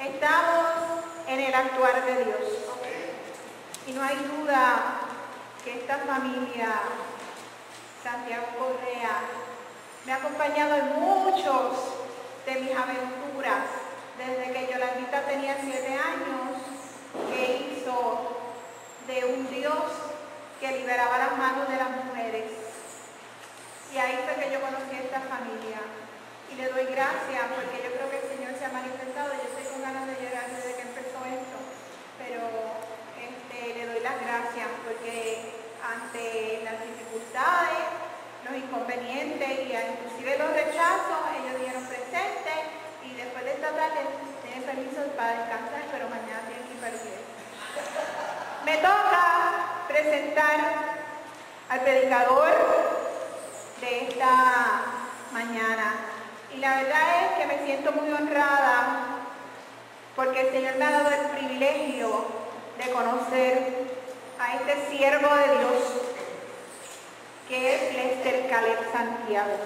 Estamos en el actuar de Dios. Y no hay duda que esta familia, Santiago Correa, me ha acompañado en muchos de mis aventuras, desde que Yolandita tenía 7 años, que hizo de un Dios que liberaba las manos de las mujeres. Y ahí fue que yo conocí a esta familia. Y le doy gracias porque yo creo que el Señor se ha manifestado. Yo estoy con ganas de llorar desde que empezó esto, pero le doy las gracias porque ante las dificultades, los inconvenientes y inclusive los rechazos, ellos dieron presente y después de esta tarde tienen permiso para descansar, pero mañana tienen que ir para el iglesia. Me toca presentar al predicador de esta mañana. Y la verdad es que me siento muy honrada porque el Señor me ha dado el privilegio de conocer a este siervo de Dios que es Lester Caleb Santiago.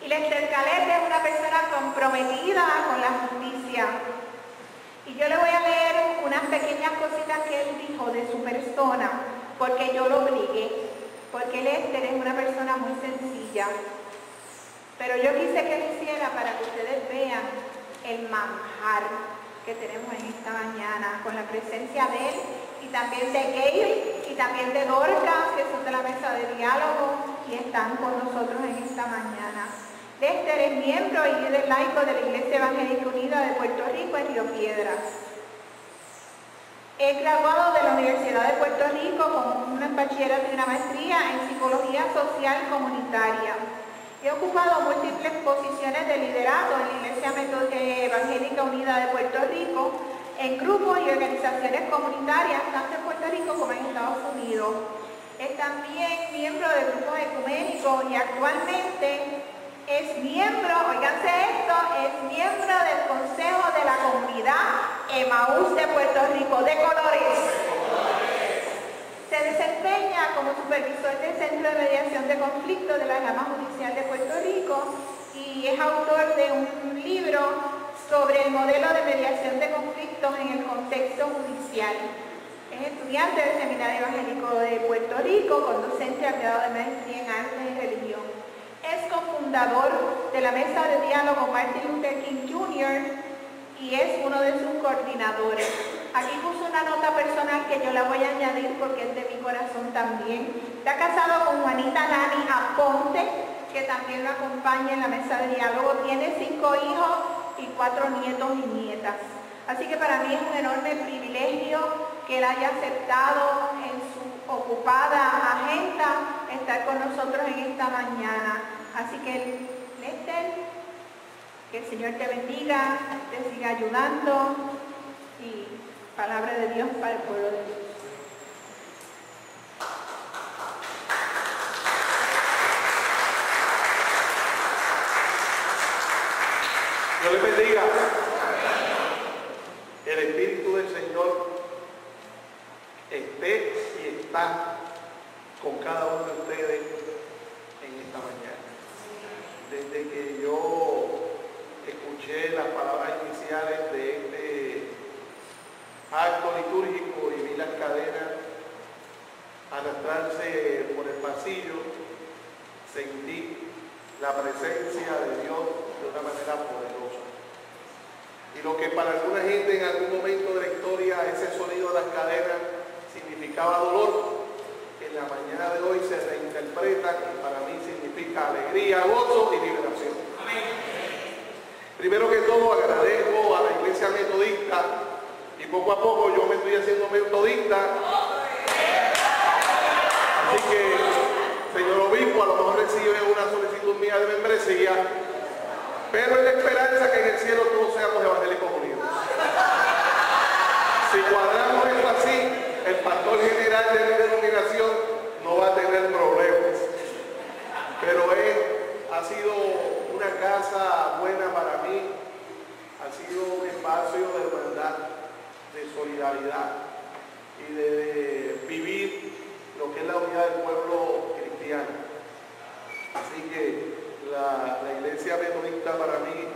Y Lester Caleb es una persona comprometida con la justicia. Y yo le voy a leer unas pequeñas cositas que él dijo de su persona, porque yo lo obligué, porque Lester es una persona muy sencilla. Pero yo quise que lo hiciera para que ustedes vean el manjar que tenemos en esta mañana, con la presencia de él y también de Gail y también de Dorcas, que son de la mesa de diálogo y están con nosotros en esta mañana. Lester es miembro y líder laico de la Iglesia Evangélica Unida de Puerto Rico en Río Piedras. Es graduado de la Universidad de Puerto Rico con una bachillerato y una maestría en Psicología Social Comunitaria. He ocupado múltiples posiciones de liderazgo en la Iglesia Evangélica Unida de Puerto Rico, en grupos y organizaciones comunitarias, tanto en Puerto Rico como en Estados Unidos. Es también miembro de grupos ecuménicos y actualmente es miembro, oiganse esto, es miembro del Consejo de la Comunidad Emaús de Puerto Rico, de colores. Se desempeña como supervisor del Centro de Mediación de Conflictos de la Rama Judicial de Puerto Rico y es autor de un libro sobre el modelo de mediación de conflictos en el contexto judicial. Es estudiante del Seminario Evangélico de Puerto Rico, con docente al grado de maestría en Arte y Religión. Es cofundador de la Mesa de Diálogo Martin Luther King Jr. y es uno de sus coordinadores. Aquí puso una nota personal que yo la voy a añadir porque es de mi corazón también. Está casado con Juanita Nani Aponte, que también lo acompaña en la Mesa de Diálogo. Tiene 5 hijos y 4 nietos y nietas. Así que para mí es un enorme privilegio que él haya aceptado en su ocupada agenda estar con nosotros en esta mañana. Así que, Lester, que el Señor te bendiga, te siga ayudando y palabra de Dios para el pueblo de Dios. Dios les bendiga. El Espíritu del Señor esté y está con cada uno de ustedes en esta mañana. Desde que yo escuché las palabras iniciales de este acto litúrgico y vi las cadenas arrastrarse por el pasillo, sentí la presencia de Dios de una manera poderosa. Y lo que para alguna gente en algún momento de la historia ese sonido de las cadenas significaba dolor, en la mañana de hoy se reinterpreta y para mí significa alegría, gozo y liberación. Amén. Primero que todo agradezco a la Iglesia Metodista y poco a poco yo me estoy haciendo metodista. Así que, señor obispo, a lo mejor recibe una solicitud mía de membresía, pero es la esperanza que en el cielo todos seamos evangélicos unidos. Si cuadramos esto así, el pastor general de mi denominación no va a tener problemas. Pero ha sido una casa buena para mí, ha sido un espacio de hermandad, de solidaridad y de vivir lo que es la unidad del pueblo cristiano. Así que la Iglesia Metodista para mí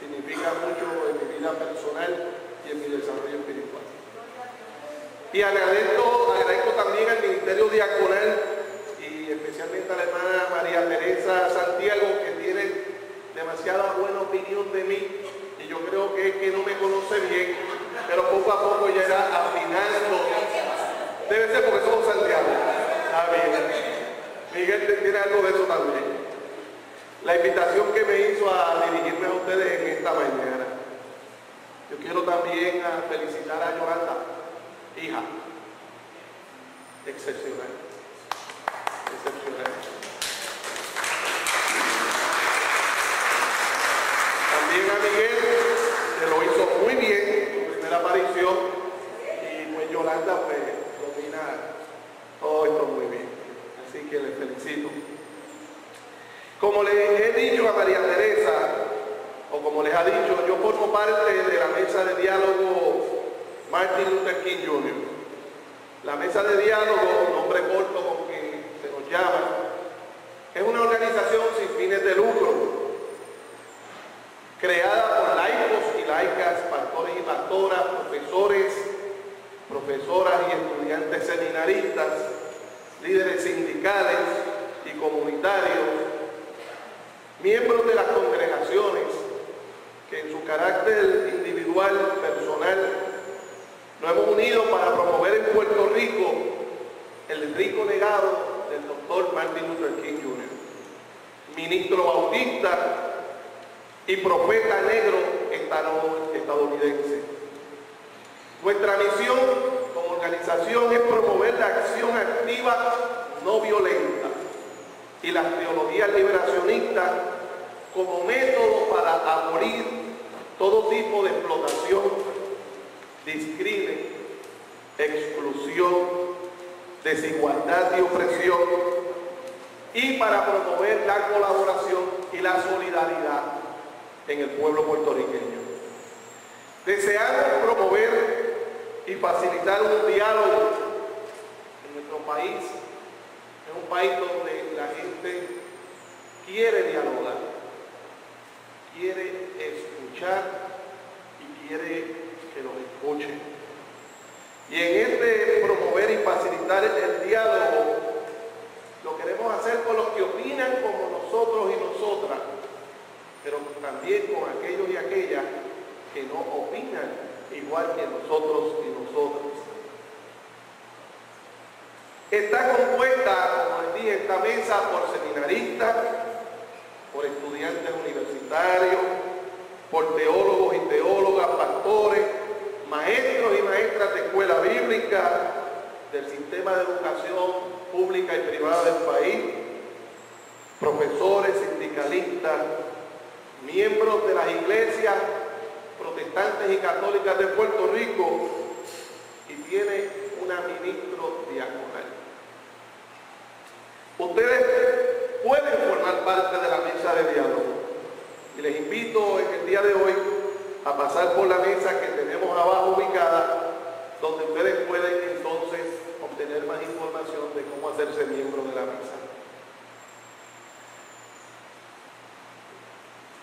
significa mucho en mi vida personal y en mi desarrollo espiritual. Y agradezco también al ministerio diaconal y especialmente a la hermana María Teresa Santiago, que tiene demasiada buena opinión de mí, y yo creo que es que no me conoce bien, pero poco a poco ya irá afinando. Debe ser porque somos Santiago. Ah, bien. Miguel tiene algo de eso también. La invitación que me hizo a dirigirme a ustedes en esta mañana. Yo quiero también felicitar a Yolanda, hija. Excepcional. Excepcional. También a Miguel, que lo hizo muy bien, su primera aparición, y pues Yolanda pues domina todo esto muy bien. Así que les felicito. Como les he dicho a María Teresa, o como les ha dicho, yo formo parte de la mesa de diálogo Martin Luther King Jr. La mesa de diálogo, nombre corto con que se nos llama, es una organización sin fines de lucro, creada por laicos y laicas, pastores y pastoras, profesores, profesoras y estudiantes seminaristas, líderes sindicales y comunitarios, miembros de las congregaciones que en su carácter individual, personal, nos hemos unido para promover en Puerto Rico el rico legado del doctor Martin Luther King Jr., ministro bautista y profeta negro estadounidense. Nuestra misión como organización es promover la acción activa no violenta y las teologías liberacionistas como método para abolir todo tipo de explotación, discriminación, exclusión, desigualdad y opresión, y para promover la colaboración y la solidaridad en el pueblo puertorriqueño. Deseamos promover y facilitar un diálogo en nuestro país. Es un país donde la gente quiere dialogar, quiere escuchar y quiere que los escuchen. Y en este promover y facilitar el diálogo, lo queremos hacer con los que opinan como nosotros y nosotras, pero también con aquellos y aquellas que no opinan igual que nosotros y nosotras. Está compuesta, como les dije, esta mesa por seminaristas, por estudiantes universitarios, por teólogos y teólogas, pastores, maestros y maestras de escuela bíblica, del sistema de educación pública y privada del país, profesores, sindicalistas, miembros de las iglesias protestantes y católicas de Puerto Rico, y tiene una ministro diaconal. Ustedes pueden formar parte de la mesa de diálogo, y les invito en el día de hoy a pasar por la mesa que tenemos abajo ubicada, donde ustedes pueden entonces obtener más información de cómo hacerse miembro de la mesa.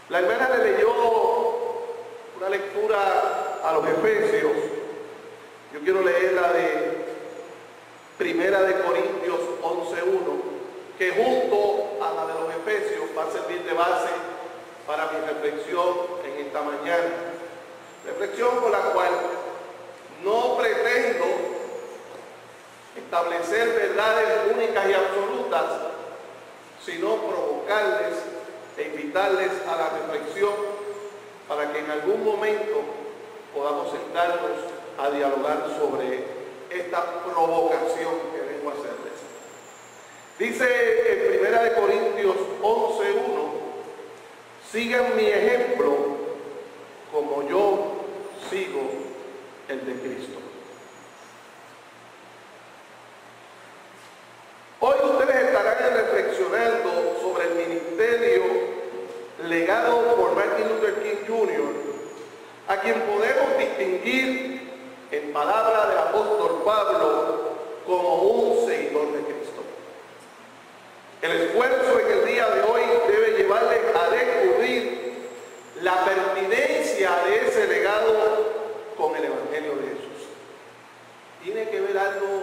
La hermana le leyó una lectura a los Efesios. Yo quiero leer la de Primera de Corintios 11:1, que junto a la de los Efesios va a servir de base para mi reflexión en esta mañana. Reflexión con la cual no pretendo establecer verdades únicas y absolutas, sino provocarles e invitarles a la reflexión para que en algún momento podamos sentarnos a dialogar sobre esta provocación que vengo a hacerles. Dice en 1 Corintios 11:1, sigan mi ejemplo como yo sigo el de Cristo. Hoy ustedes estarán reflexionando sobre el ministerio legado por Martin Luther King Jr., a quien podemos distinguir en palabras del apóstol Pablo como un seguidor de Cristo. El esfuerzo en el día de hoy debe llevarles a descubrir la pertinencia de ese legado con el Evangelio de Jesús. Tiene que ver algo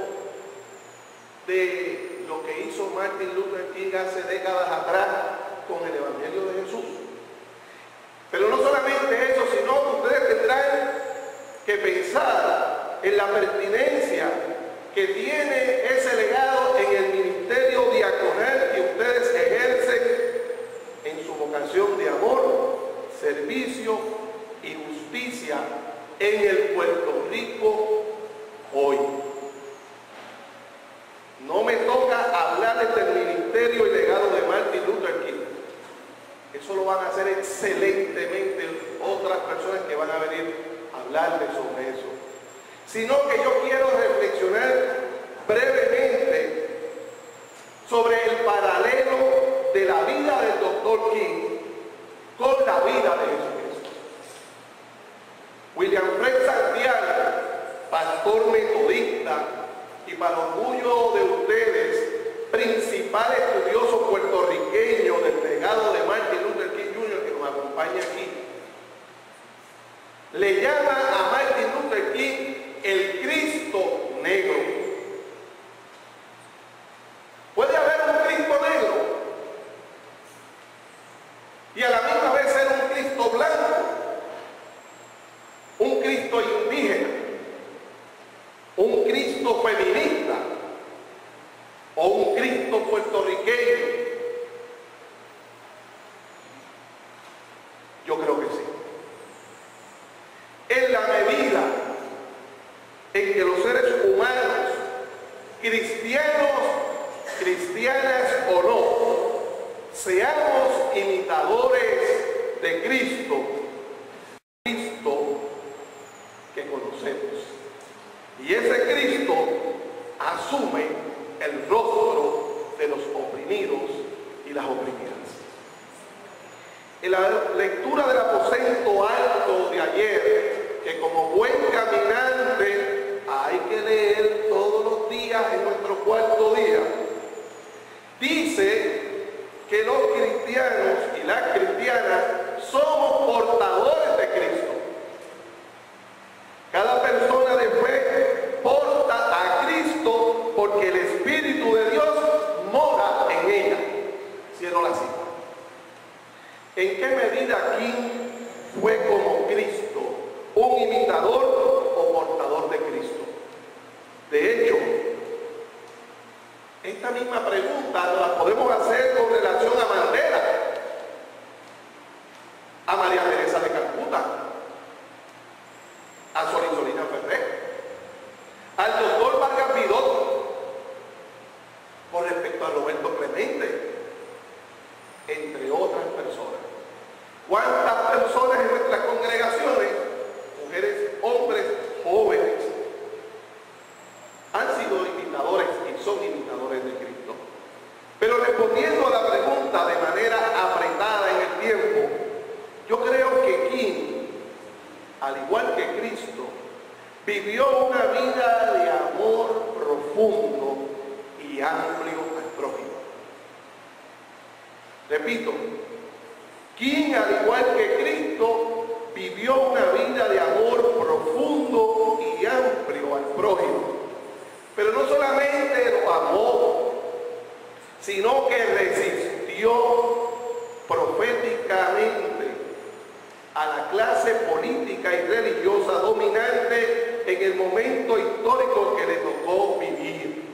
de lo que hizo Martin Luther King hace décadas atrás con el Evangelio de Jesús. Pero no solamente eso, sino que ustedes tendrán que pensar en la pertinencia que tiene ese legado en el ministerio diaconal que ustedes ejercen en su vocación de amor, servicio y justicia en el Puerto Rico hoy. No me toca hablarles del ministerio y legado de Martin Luther King. Eso lo van a hacer excelentemente otras personas que van a venir a hablarles sobre eso. Sino que yo quiero reflexionar brevemente sobre el paralelo de la vida del Dr. King con la vida de Jesucristo. William Fred Santiago, pastor metodista y para orgullo de ustedes, principal estudioso puertorriqueño del legado de Martin Luther King Jr., que nos acompaña aquí, le llama a Martin Luther King el Cristo negro. Puede haber un Cristo negro y a la misma vez ser un Cristo blanco, un Cristo indígena, un Cristo feminista o un Cristo puertorriqueño. Yo creo que sí. En la medida en que los seres humanos, cristianas o no, seamos imitadores de Cristo que conocemos. Y ese Cristo asume el rostro de los oprimidos y las oprimidas. En la lectura del aposento alto de ayer, que como buen caminante hay que leer todos los días en nuestro cuarto día, dice que los cristianos y las cristianas somos portadores de Cristo. Cada persona de fe porta a Cristo porque el Espíritu de Dios mora en ella. Cierro la cita. ¿En qué medida King fue como Cristo, un imitador o portador de Cristo? De hecho, esta misma pregunta la podemos hacer con relación a Mandela, a María Teresa de Calcuta, a Solinsolina Ferrer, al doctor Vargas Vidot, con respecto a Roberto Clemente, entre otras personas. ¿Cuántas personas en nuestras congregaciones, mujeres, hombres, jóvenes, han sido imitadores y son imitadores de Cristo? Pero respondiendo a la pregunta de manera apretada en el tiempo, yo creo que King, al igual que Cristo, vivió una vida de amor profundo y amplio al prójimo. Repito, King, al igual que Cristo, vivió una vida de amor profundo y amplio al prójimo. Pero no solamente lo amó, sino que resistió proféticamente a la clase política y religiosa dominante en el momento histórico que le tocó vivir.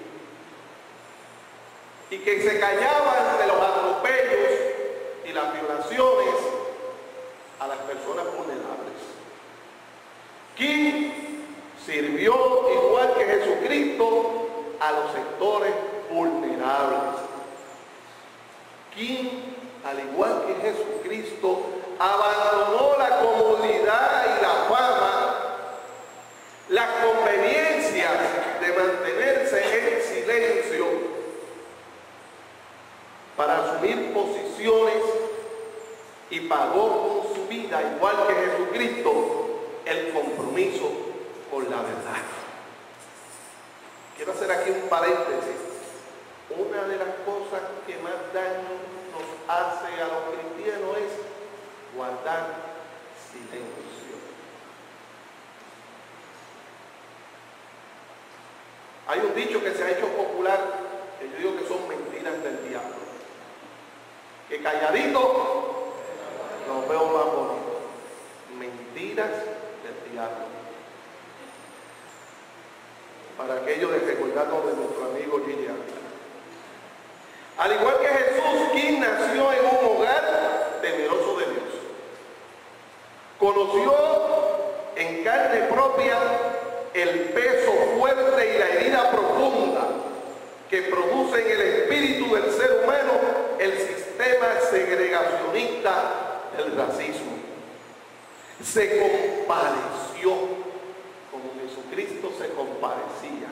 Y que se callaban de los atropellos y las violaciones a las personas vulnerables. King sirvió igual que Jesucristo a los sectores vulnerables. King, al igual que Jesucristo, abandonó la comodidad y la fama, las conveniencias de mantenerse en silencio para asumir posiciones y pagó con su vida, igual que Jesucristo, el compromiso con la verdad. Quiero hacer aquí un paréntesis. Una de las cosas que más daño nos hace a los cristianos es guardar silencio. Hay un dicho que se ha hecho popular, que yo digo que son mentiras del diablo. Que calladito los veo más bonitos. Mentiras del diablo. Para aquello de recordarnos de nuestro amigo Gillian. Al igual que Jesús, quien nació en un hogar temeroso de Dios, conoció en carne propia el peso fuerte y la herida profunda que produce en el espíritu del ser humano el sistema segregacionista del racismo. Se compadeció como Jesucristo se compadecía.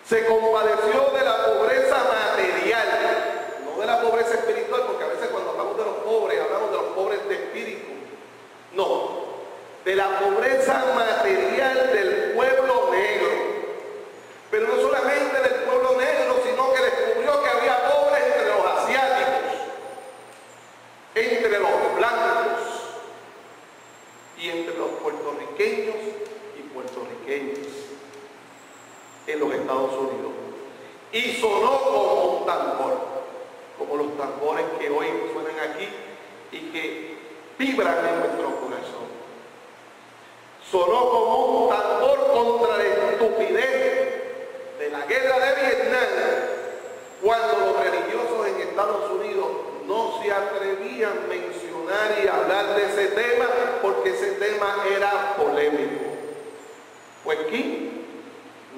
Se compadeció de la pobreza material, no de la pobreza espiritual, porque a veces cuando hablamos de los pobres, hablamos de los pobres de espíritu. No, de la pobreza material del pueblo negro. Pero no solamente del pueblo negro, sino que descubrió que había pobres entre los asiáticos, entre los blancos y entre los puertorriqueños y puertorriqueñas en los Estados Unidos. Y sonó como un tambor, como los tambores que hoy suenan aquí y que vibran en nuestro corazón. Sonó como un tambor contra la estupidez de la guerra de Vietnam, cuando los religiosos en Estados Unidos no se atrevían a mencionar y hablar de ese tema, porque ese tema era polémico. Pues King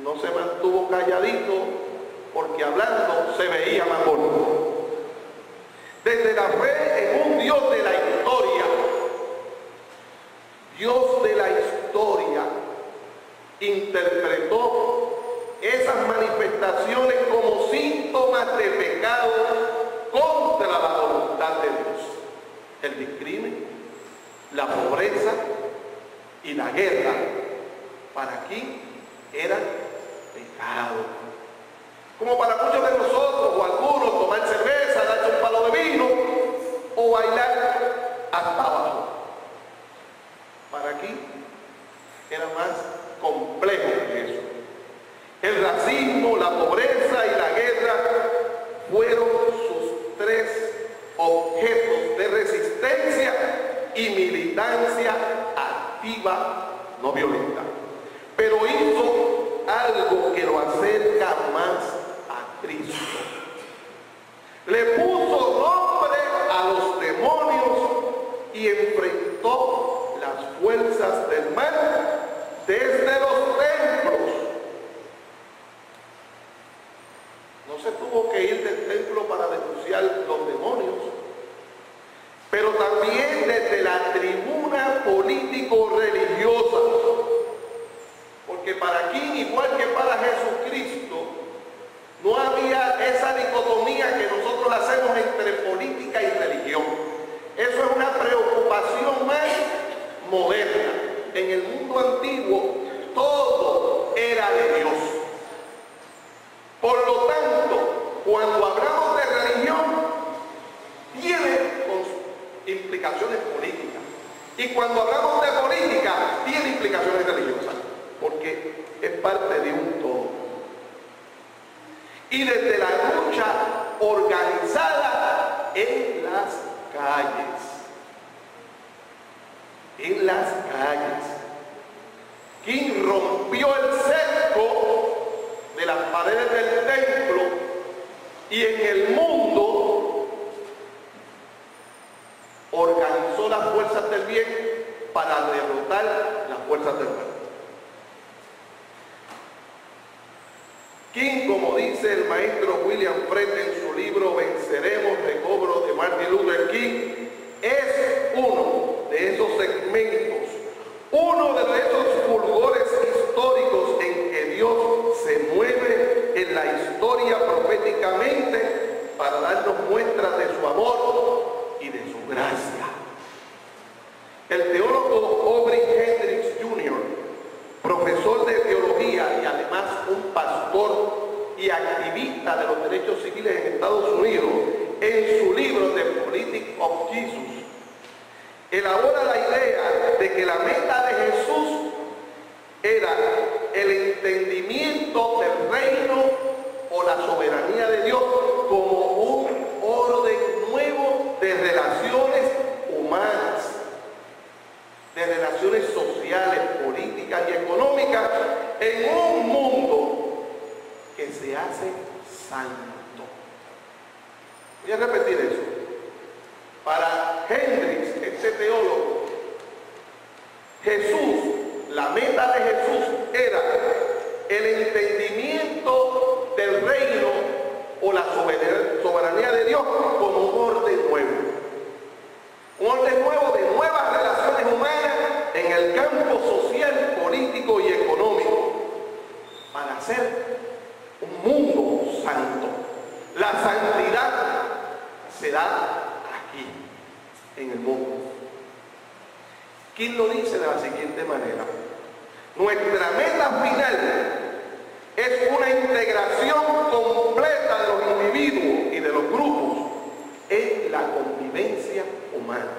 no se mantuvo calladito, porque hablando se veía más bonito. Desde la fe en un Dios de la historia, Dios de la historia interpretó esas manifestaciones como síntomas de pecado contra la voluntad de Dios. El discrimen, la pobreza y la guerra para aquí eran pecado. Como para muchos de nosotros o algunos tomar cerveza, darse un palo de vino o bailar hasta abajo. Para aquí era más complejo que eso. El racismo, la pobreza y la guerra fueron sus tres objetos de resistencia y militancia activa, no violenta. Pero hizo algo que lo acerca más a Cristo. Le puso nombre a los demonios y enfrentó las fuerzas del mal desde los templos. No se tuvo que ir del templo para denunciar los demonios, pero también desde la tribuna político-religiosa. Porque para King, igual que para Jesucristo, no había esa dicotomía que nosotros hacemos entre política y religión. Eso es una preocupación más moderna. En el mundo antiguo, todo era de Dios. Por lo tanto, cuando hablamos de religión, tiene implicaciones políticas. Y cuando hablamos de política, tiene implicaciones religiosas. Porque es parte de un todo. Y desde la lucha organizada en las calles. En las calles. King rompió el cerco de las paredes del templo y en el mundo organizó las fuerzas del bien para derrotar las fuerzas del mal. King, como dice el maestro William Fred en su libro Venceremos, recobro de Martin Luther King, es uno de esos segmentos, uno de esos fulgores históricos en que Dios se mueve en la historia proféticamente para darnos muestras de su amor y de su gracia. El teólogo Aubrey Hendricks Jr., profesor de teología y además un pastor y activista de los derechos civiles en Estados Unidos, en su libro The Politics of Jesus, elabora la idea de que la meta de Jesús era el entendimiento del reino o la soberanía de Dios como un orden nuevo de relaciones humanas, de relaciones sociales, políticas y económicas en un mundo que se hace santo. Voy a repetir eso. Para Hendricks, este teólogo, Jesús, la meta de Jesús era el entendimiento del reino o la soberanía de Dios como un orden nuevo. Un orden nuevo de nuevas relaciones humanas en el campo social, político y económico para hacer un mundo santo. La santidad se da aquí, en el mundo. ¿Quién lo dice de la siguiente manera? Nuestra meta final es una integración completa de los individuos y de los grupos en la convivencia humana.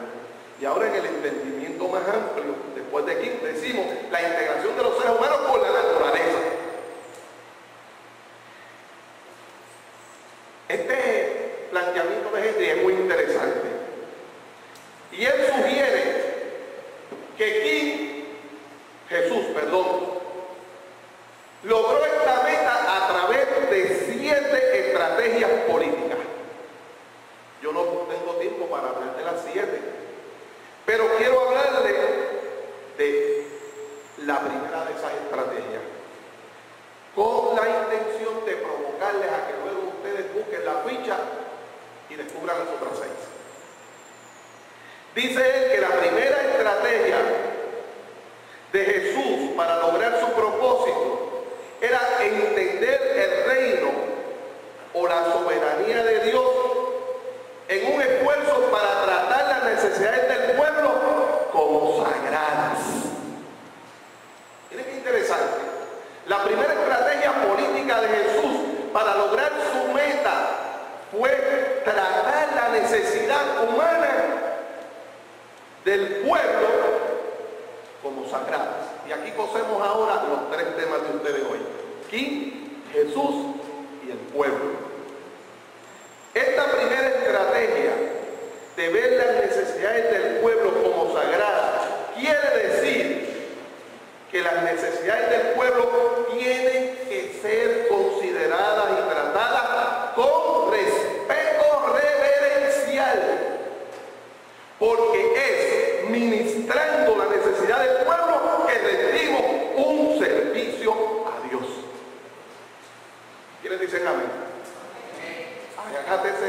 Y ahora en el entendimiento más amplio, después de aquí, decimos la integración de los seres humanos con la naturaleza. Este planteamiento de Henry es muy interesante. Y él sugiere que Jesús logró esta meta a través de 7 estrategias políticas. Yo no tengo tiempo para hablar de las 7, pero quiero hablarle de la primera de esas estrategias, con la intención de provocarles a que luego ustedes busquen la ficha y descubran las otras 6. Dice él que la primera estrategia de Jesús para lograr su propósito era entender el reino o la soberanía de Dios en un esfuerzo para tratar las necesidades del pueblo como sagradas. Miren qué interesante. La primera estrategia política de Jesús para lograr su meta fue tratar la necesidad humana del pueblo como sagradas. Y aquí cosemos ahora los 3 temas de ustedes hoy: ¿quién? Jesús y el pueblo. Esta primera estrategia de ver las necesidades del pueblo como sagradas quiere decir que las necesidades del pueblo tienen que ser consideradas y tratadas con respeto reverencial, porque es ministrando la necesidad del pueblo que rendimos un servicio a Dios. ¿Quiénes dicen amén? Acá está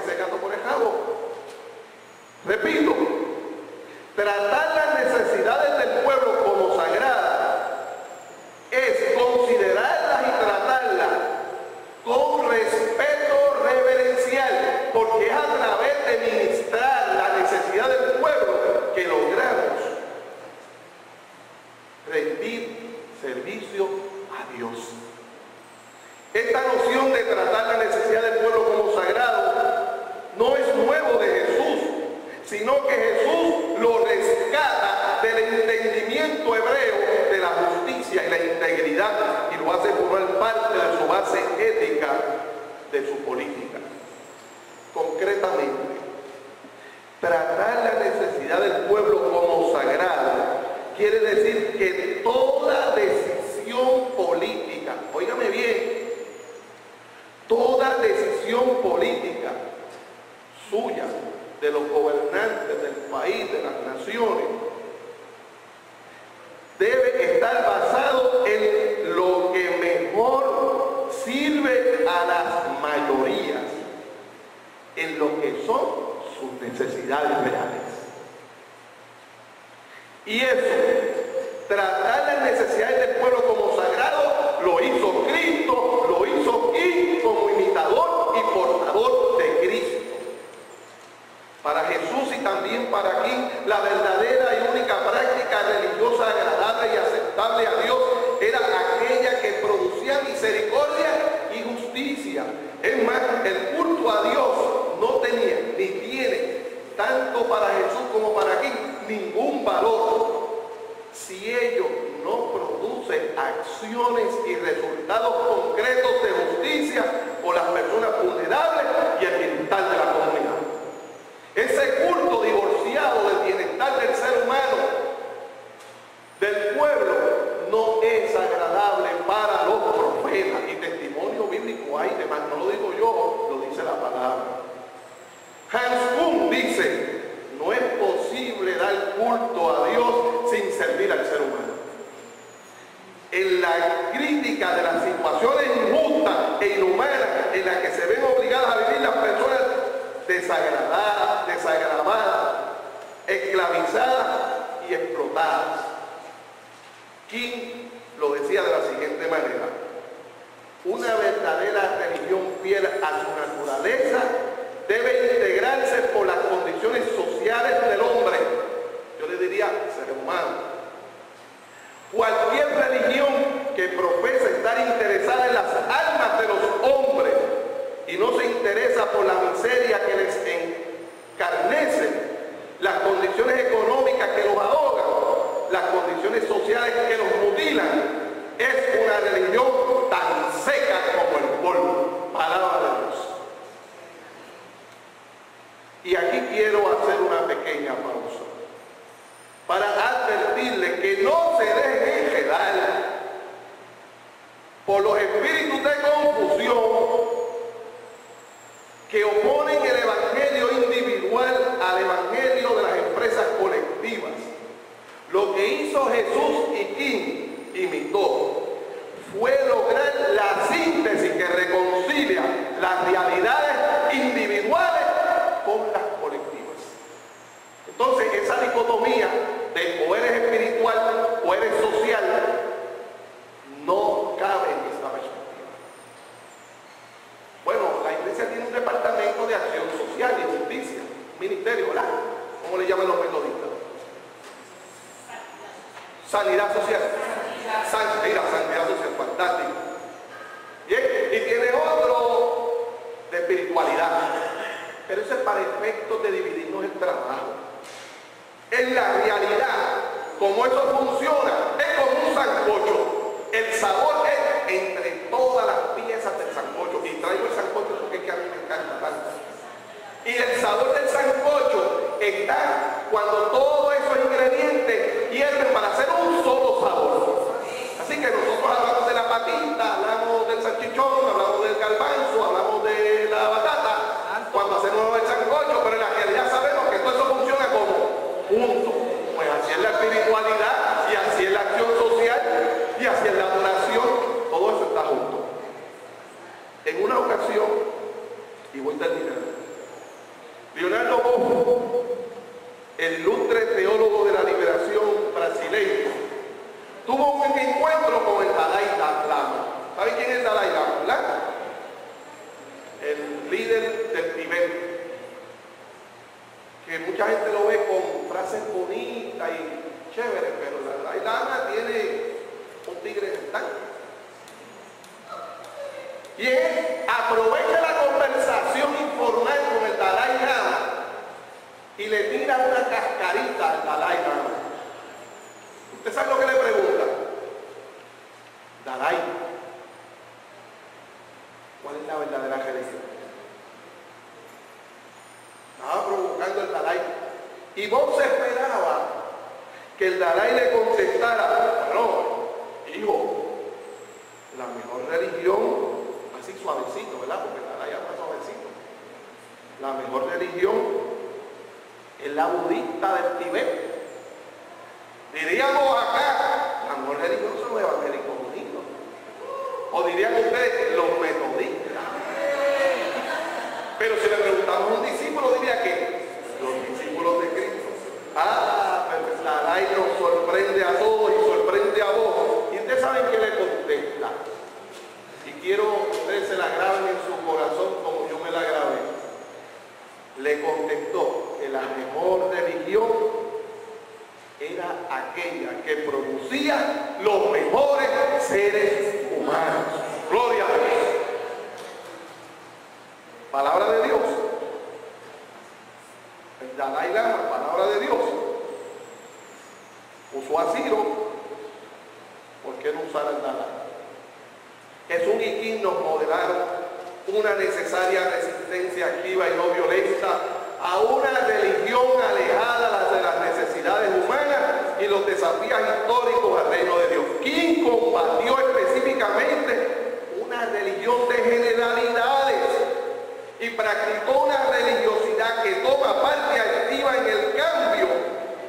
secando por el jabo. Repito, tratar las necesidades del pueblo como sagradas es considerarlas y tratarlas con respeto reverencial, porque es a través de ministrar la necesidad del pueblo que logramos rendir servicio a Dios. Esta noción de tratar la necesidad del pueblo como sagrado no es nuevo de Jesús, sino que Jesús lo rescata del entendimiento hebreo de la justicia y la integridad y lo hace formar parte de su base ética, de su política. Concretamente, tratar la necesidad del pueblo como sagrado quiere decir que toda decisión política, óigame bien, toda decisión política suya, de los gobernantes del país, de las naciones, debe estar basado en lo que mejor sirve a las mayorías, en lo que son sus necesidades reales. Y eso, tratar las necesidades del pueblo como sagrado, lo hizo Cristo, lo hizo King como imitador y portador de Cristo. Para Jesús y también para King, la verdadera y única práctica religiosa agradable y aceptable a Dios era aquella que producía misericordia y justicia. Es más, el culto a Dios no tenía ni tiene, tanto para Jesús como para King, desagradadas, esclavizadas y explotadas. King lo decía de la siguiente manera: una verdadera religión fiel a su naturaleza debe integrarse por las condiciones sociales del hombre. Yo le diría ser humano. Cualquier religión que profesa estar interesada en las almas de los hombres y no se interesa por la miseria que les encarnece, las condiciones económicas que los ahogan, las condiciones sociales que los mutilan, es una religión tan seca como el polvo. Palabra de Dios. Y aquí quiero hacer una pequeña pausa para advertirle que no se dejen enredar por los espíritus de confusión que oponen el evangelio individual al evangelio de las empresas colectivas. Lo que hizo Jesús y quien imitó fue lograr la síntesis que reconcilia las realidades individuales con las colectivas. Entonces, esa dicotomía de o eres espiritual o eres social no cabe en esta perspectiva. Bueno, la iglesia tiene un departamento de acción social y justicia, un ministerio, ¿verdad? ¿Cómo le llaman los metodistas? Sanidad social. Sanidad social, fantástico. Bien, y tiene otro de espiritualidad. Pero eso es para efectos de dividirnos el trabajo. En la realidad, como eso funciona, es como un sancocho. El sabor es entre todas las piezas del sancocho. Y traigo el sancocho porque es que a mí me encanta tanto. Y el sabor del sancocho está cuando todos esos ingredientes hierven para hacer un solo sabor. Así que nosotros hablamos de la patita, hablamos del salchichón, hablamos del garbanzo, hablamos de la batata, cuando hacemos el sancocho, pero en la realidad sabemos que todo eso funciona como junto. Pues así es la espiritualidad, y así es la acción social, y así es la adoración, todo eso está junto. En una ocasión, y voy terminando, Leonardo Boff, el ilustre teólogo de la liberación brasileño, tuvo un encuentro con el Dalai Lama. ¿Saben quién es el Dalai Lama, verdad? El líder del Tibet, que mucha gente lo ve con frases bonitas y chéveres, pero el Dalai Lama tiene un tigre en el tanque. Y él aprovecha la conversación informal con el Dalai Lama y le tira una cascarita al Dalai Lama. ¿Usted sabe lo que le pregunta? Dalai, ¿cuál es la verdadera religión? Estaba provocando el Dalai. Y Bob se esperaba que el Dalai le contestara: bueno, hijo, la mejor religión, así suavecito, ¿verdad? Porque el Dalai habla suavecito. La mejor religión es la budista del Tibet. Diríamos acá, la mejor religión son los evangélicos unidos. O dirían ustedes, los metodistas. Pero si le preguntamos a un discípulo, diría que los discípulos de Cristo. Pero el Dalai nos sorprende a todos y sorprende a vos. Y ustedes saben que le contesta. Y quiero que ustedes se la graben en su corazón como yo me la grabé. Le contestó que la mejor religión era aquella que producía los mejores seres humanos. Gloria a Dios. Palabra de Dios. El Dalai Lama, palabra de Dios. Usó a Ciro. ¿Por qué no usar al Dalai? Jesús y King nos modelaron una necesaria resistencia activa y no violenta a una religión alejada de las necesidades humanas y los desafíos históricos al reino de Dios. King combatió específicamente una religión de generalidades y practicó una religiosidad que toma parte activa en el cambio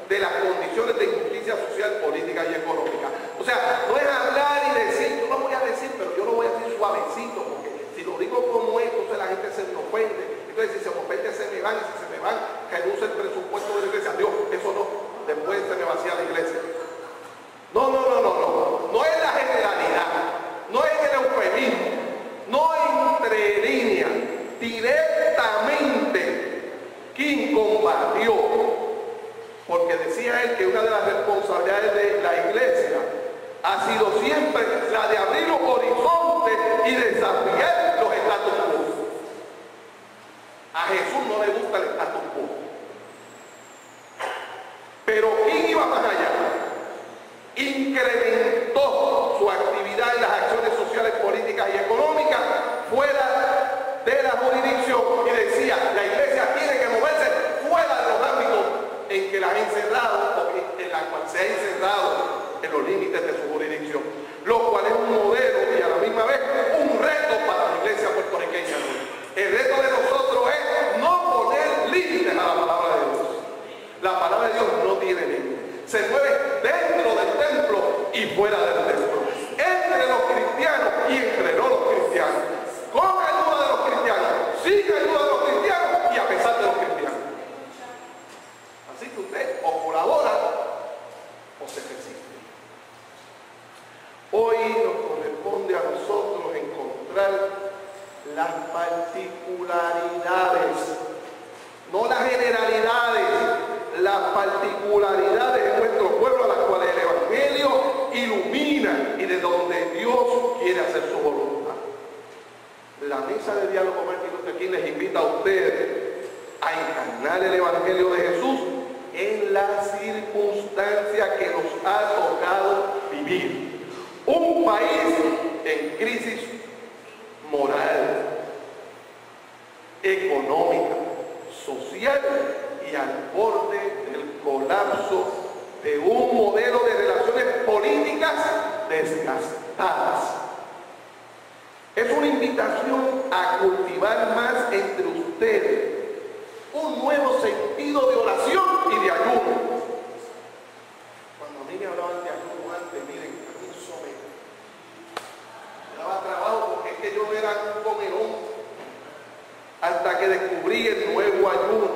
de las condiciones de injusticia social, política y económica. O sea, no es hablar y decir, yo lo voy a decir, pero yo lo voy a decir suavecito, porque si lo digo como esto, entonces la gente se me ofende. Entonces, si se me ofende, se me van, y si se me van, reduce el presupuesto de la iglesia. Dios, eso no, después se me vacía la iglesia. No, no, no, no, no. No es la generalidad, no es el eufemismo, no entre líneas, directamente. ¿Quién combatió? Porque decía él que una de las responsabilidades de la iglesia ha sido siempre la de abrir los horizontes y desafiar los status quo. A Jesús no le gusta el status quo. Pero ¿quién iba más allá? Incrementó su actividad en las acciones sociales, políticas y económicas fuera de la jurisdicción y decía, la iglesia tiene que moverse fuera de los ámbitos en que la ha encerrado o en la cual se ha encerrado en los límites de su jurisdicción, lo cual es un modelo y a la misma vez un reto para la iglesia puertorriqueña. El reto de nosotros es no poner límites a la palabra de Dios. La palabra de Dios no tiene límites. Se mueve dentro del templo y fuera del templo, entre los cristianos y entre no los cristianos, con ayuda de los cristianos, sin ayuda de los cristianos y a pesar de los cristianos. Así que usted o colabora o se resiste. Hoy nos corresponde a nosotros encontrar las particularidades, no las generalidades, las particularidades de nuestro pueblo a las cuales el Evangelio ilumina y de donde Dios quiere hacer su voluntad. La mesa de diálogo Martin Luther King les invita a ustedes a encarnar el Evangelio de Jesús en la circunstancia que nos ha tocado vivir. Un país en crisis moral, económica, social y al borde del colapso de un modelo de relaciones políticas desgastadas. Es una invitación a cultivar más entre ustedes un nuevo sentido de oración y de ayuno. Cuando a mí me hablaban de ayuno antes, miren, a mí eso me daba trabajo porque es que yo era un comelón hasta que descubrí el nuevo ayuno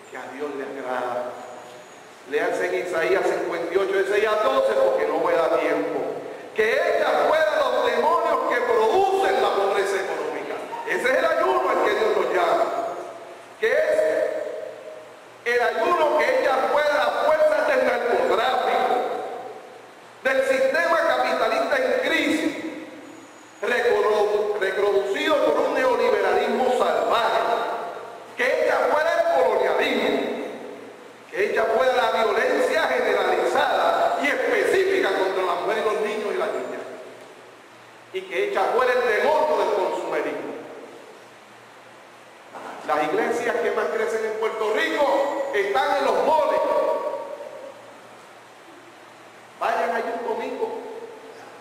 que a Dios le agrada. Léanse en Isaías 58, de 6 a 12, porque no voy a dar tiempo. Que echa fuera los demonios que producen la pobreza económica. Ese es el ayuno al que Dios nos llama. Que es el ayuno que echa fuera las fuerzas del narcotráfico, del sistema capitalista en crisis, reproducido por un neoliberalismo salvaje, que echa fuera el colonialismo, que echa fuera la violencia generalizada y específica contra la mujer y los niños y las niñas, y que echa fuera el demonio del consumerismo. Las iglesias que más crecen en Puerto Rico están en los moles. Vayan allí un domingo.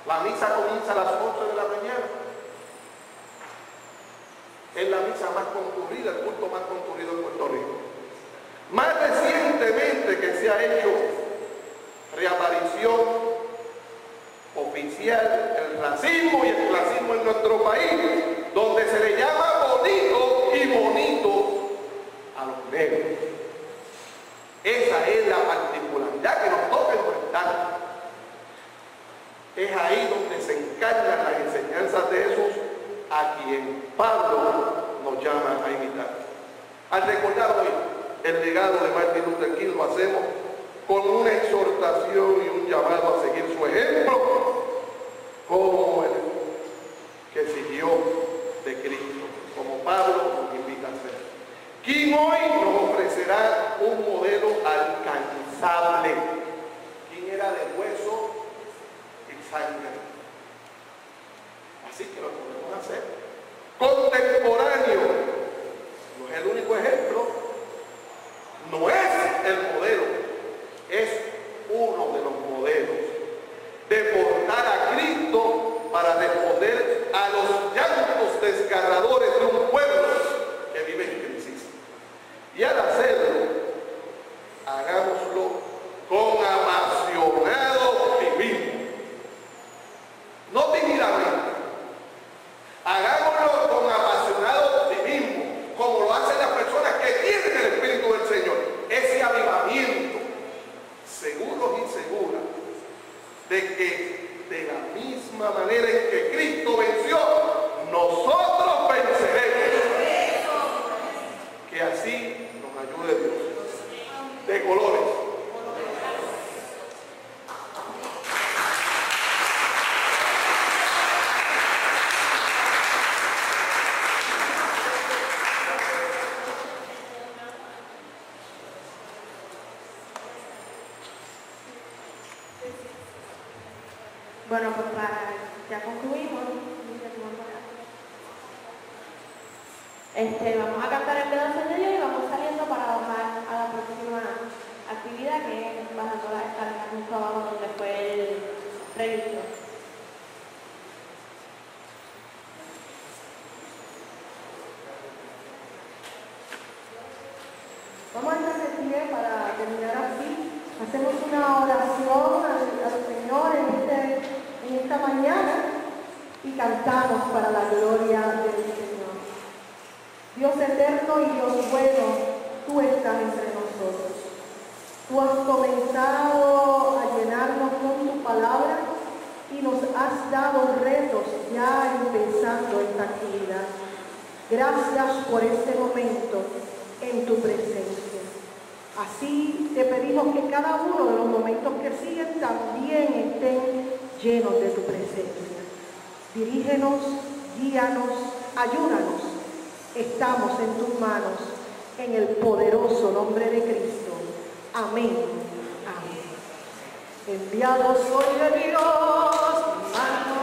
La misa comienza a las 11 de la mañana. Es la misa más concurrida, el culto más concurrido en Puerto Rico. Más recientemente que se ha hecho reaparición oficial el racismo y el clasismo en nuestro país, donde se le llama bonito y bonito a los negros. Esa es la particularidad que nos toca enfrentar. Es ahí donde se encarnan las enseñanzas de Jesús, a quien Pablo nos llama a imitar. Al recordar hoy el legado de Martin Luther King, lo hacemos con una exhortación y un llamado a seguir su ejemplo, como el que siguió de Cristo, como Pablo nos invita a hacer. King hoy nos ofrecerá un modelo alcanzable. King era de hueso y sangre. Así que lo podemos hacer. Contemporáneo. No es el único ejemplo. No es el modelo. Es uno de los modelos de portar a Cristo para responder a los llantos desgarradores de un pueblo que vive en crisis. Y al hacerlo, hagámoslo con apasionado optimismo. No tímidamente. Hagámoslo con apasionado optimismo. Bueno, pues ya concluimos. Vamos a cantar el pedazo de Dios y vamos saliendo para bajar a la próxima actividad, que es bajando las escaleras justo abajo donde fue el registro. Vamos a estar de pie para terminar así. Hacemos una oración al Señor en esta mañana y cantamos para la gloria del Señor. Dios eterno y Dios bueno, tú estás entre nosotros. Tú has comenzado a llenarnos con tu palabra y nos has dado retos ya empezando esta actividad. Gracias por este momento en tu presencia. Así te pedimos que cada uno de los momentos que siguen también estén llenos de tu presencia. Dirígenos, guíanos, ayúdanos. Estamos en tus manos, en el poderoso nombre de Cristo. Amén. Amén. Enviado soy de Dios, mi mano